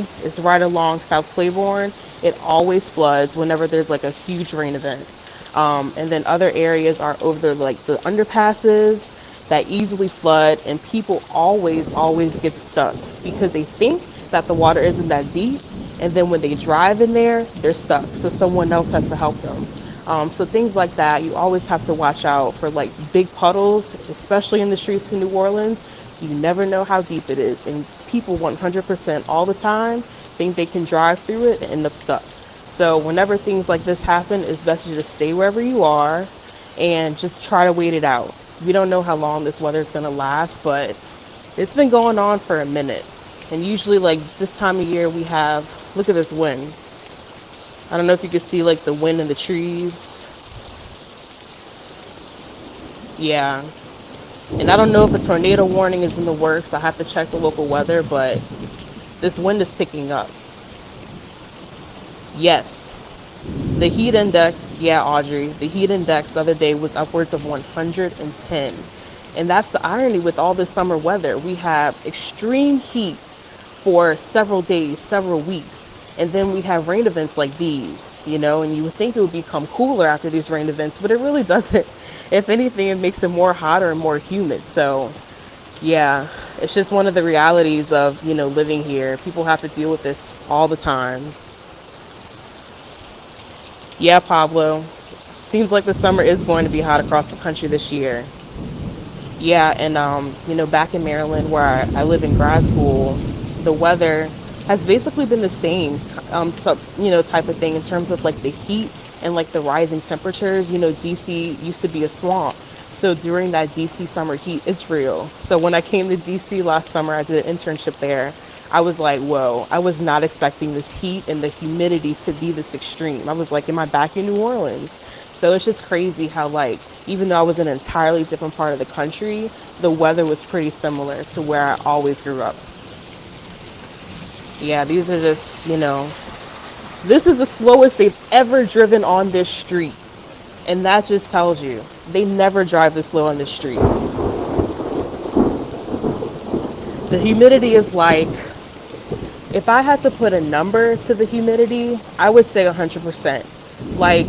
County is right along South Claiborne. It always floods whenever there's like a huge rain event. And then other areas are over like the underpasses that easily flood, and people always get stuck because they think that the water isn't that deep, and then when they drive in there, they're stuck. So someone else has to help them. So things like that, you always have to watch out for like big puddles, especially in the streets in New Orleans. You never know how deep it is, and people 100% all the time think they can drive through it and end up stuck. So whenever things like this happen, it's best to just stay wherever you are and just try to wait it out. We don't know how long this weather is going to last, but it's been going on for a minute. And usually like this time of year we have, look at this wind. I don't know if you can see like the wind in the trees. Yeah. And I don't know if a tornado warning is in the works. I have to check the local weather, but this wind is picking up. Yes. The heat index, yeah, Audrey, the heat index the other day was upwards of 110. And that's the irony with all this summer weather. We have extreme heat for several days, several weeks. And then we have rain events like these, and you would think it would become cooler after these rain events, but it really doesn't. If anything, it makes it more hotter and more humid. So, yeah, it's just one of the realities of, living here. People have to deal with this all the time. Yeah, Pablo. Seems like the summer is going to be hot across the country this year. Yeah, and back in Maryland where I live in grad school, the weather has basically been the same, type of thing in terms of like the heat and like the rising temperatures. DC used to be a swamp. So during that DC summer heat, it's real. So when I came to DC last summer, I did an internship there. I was like, whoa, I was not expecting this heat and the humidity to be this extreme. I was like, am I back in New Orleans? So it's just crazy how like, even though I was in an entirely different part of the country, the weather was pretty similar to where I always grew up. Yeah, these are just, this is the slowest they've ever driven on this street. And that just tells you, they never drive this slow on this street. The humidity is like, if I had to put a number to the humidity, I would say 100%. Like,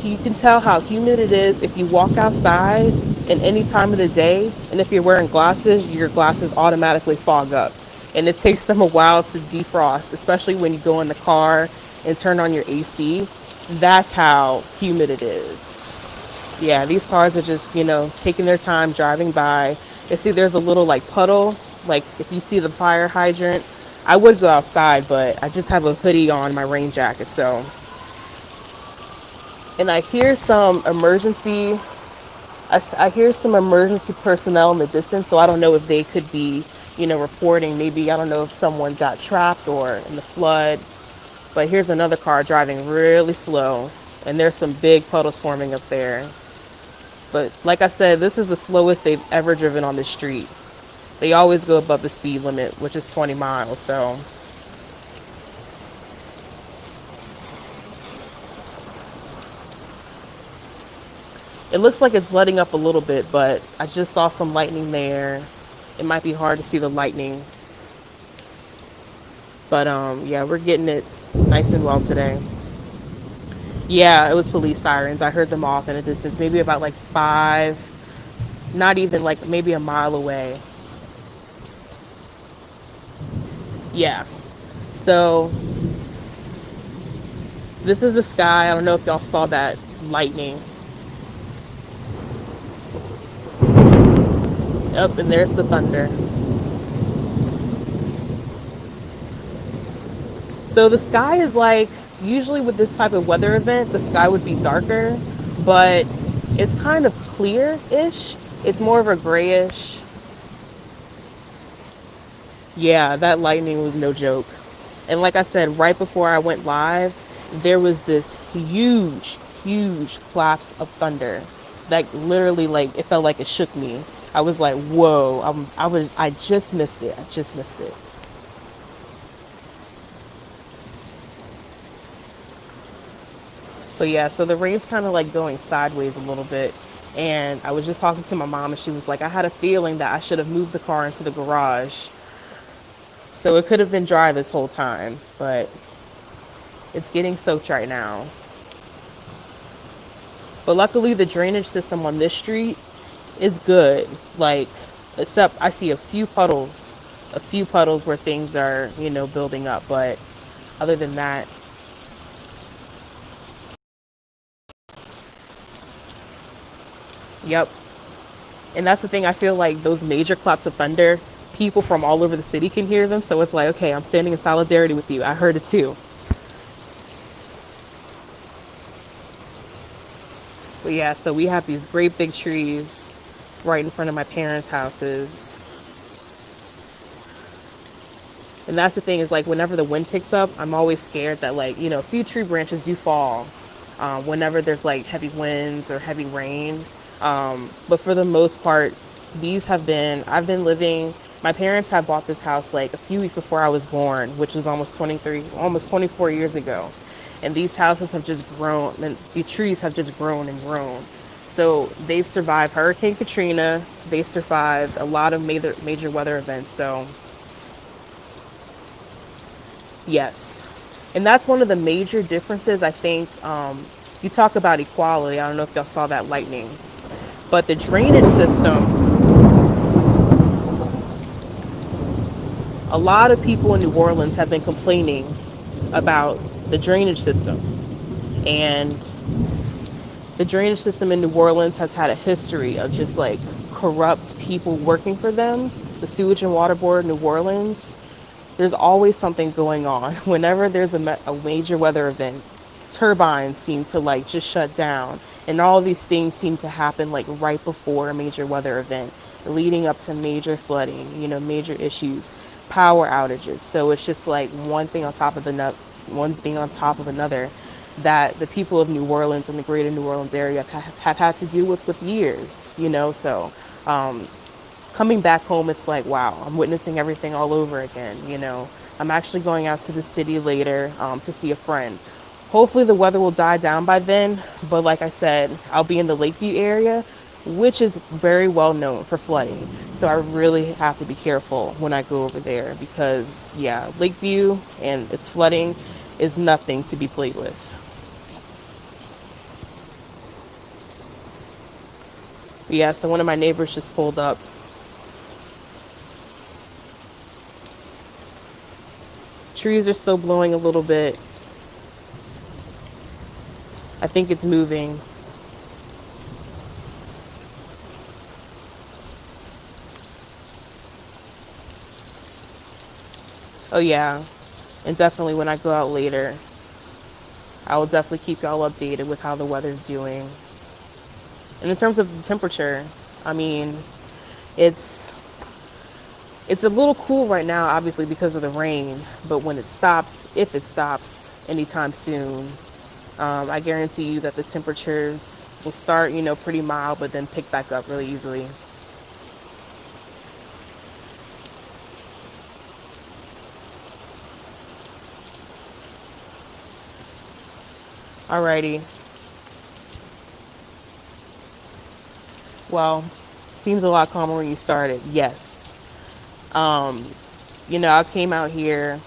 you can tell how humid it is if you walk outside in any time of the day, and if you're wearing glasses, your glasses automatically fog up. And it takes them a while to defrost, especially when you go in the car and turn on your AC. That's how humid it is. Yeah, these cars are just, taking their time driving by. You see there's a little like puddle, like if you see the fire hydrant, I would go outside, but I just have a hoodie on, my rain jacket, so. And I hear some emergency, I hear some emergency personnel in the distance, so I don't know if they could be, reporting. Maybe, I don't know if someone got trapped or in the flood. But here's another car driving really slow, and there's some big puddles forming up there. But like I said, this is the slowest they've ever driven on the street. They always go above the speed limit, which is 20 miles, so. It looks like it's letting up a little bit, but I just saw some lightning there. It might be hard to see the lightning. But yeah, we're getting it nice and well today. Yeah, it was police sirens. I heard them off in a distance, maybe about like 5, not even like maybe a mile away. Yeah. So this is the sky. I don't know if y'all saw that lightning. Up, and there's the thunder. So the sky is like, usually with this type of weather event, the sky would be darker, but it's kind of clear-ish. It's more of a grayish. Yeah, that lightning was no joke. And like I said, right before I went live, there was this huge collapse of thunder. Like literally, like it felt like it shook me. I was like, whoa, I just missed it. I just missed it. But yeah, so the rain's kind of like going sideways a little bit. And I was just talking to my mom, and she was like, I had a feeling that I should have moved the car into the garage. So it could have been dry this whole time, but it's getting soaked right now. But luckily the drainage system on this street is good. Like, except I see a few puddles where things are, building up. But other than that, yep. And that's the thing, I feel like those major claps of thunder, people from all over the city can hear them. So it's like, okay, I'm standing in solidarity with you. I heard it too. But yeah, so we have these great big trees right in front of my parents' houses. And that's the thing is like whenever the wind picks up, I'm always scared that like, a few tree branches do fall whenever there's like heavy winds or heavy rain. But for the most part, I've been living, my parents had bought this house like a few weeks before I was born, which was almost 24 years ago. And these houses have just grown, and the trees have just grown and grown. So they've survived Hurricane Katrina. They survived a lot of major weather events. So yes. And that's one of the major differences, I think. You talk about equality. I don't know if y'all saw that lightning. But the drainage system, a lot of people in New Orleans have been complaining about the drainage system. And the drainage system in New Orleans has had a history of just like corrupt people working for them. The Sewage and Water Board of New Orleans, there's always something going on. Whenever there's a major weather event, turbines seem to like just shut down. And all these things seem to happen like right before a major weather event, leading up to major flooding, major issues, power outages. So it's just like one thing on top of another that the people of New Orleans and the greater New Orleans area have had to deal with years, So coming back home, it's like, wow, I'm witnessing everything all over again. I'm actually going out to the city later to see a friend. Hopefully the weather will die down by then, but like I said, I'll be in the Lakeview area, which is very well known for flooding. So I really have to be careful when I go over there because, yeah, Lakeview and its flooding is nothing to be played with. But yeah, so one of my neighbors just pulled up. Trees are still blowing a little bit. I think it's moving. Oh yeah, and definitely when I go out later, I will definitely keep y'all updated with how the weather's doing. And in terms of the temperature, I mean, it's it's a little cool right now, obviously because of the rain. But when it stops, if it stops anytime soon, I guarantee you that the temperatures will start, pretty mild, but then pick back up really easily. Alrighty. Well, seems a lot calmer when you started. Yes. Um, I came out here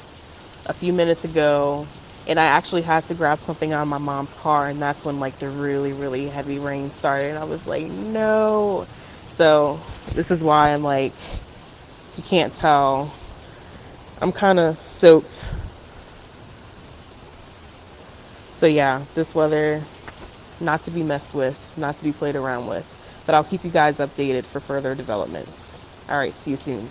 a few minutes ago and I actually had to grab something out of my mom's car, and that's when like the really, really heavy rain started. And I was like, no. So this is why I'm like, you can't tell. I'm kind of soaked. So yeah, this weather, not to be messed with, not to be played around with. But I'll keep you guys updated for further developments. All right, see you soon.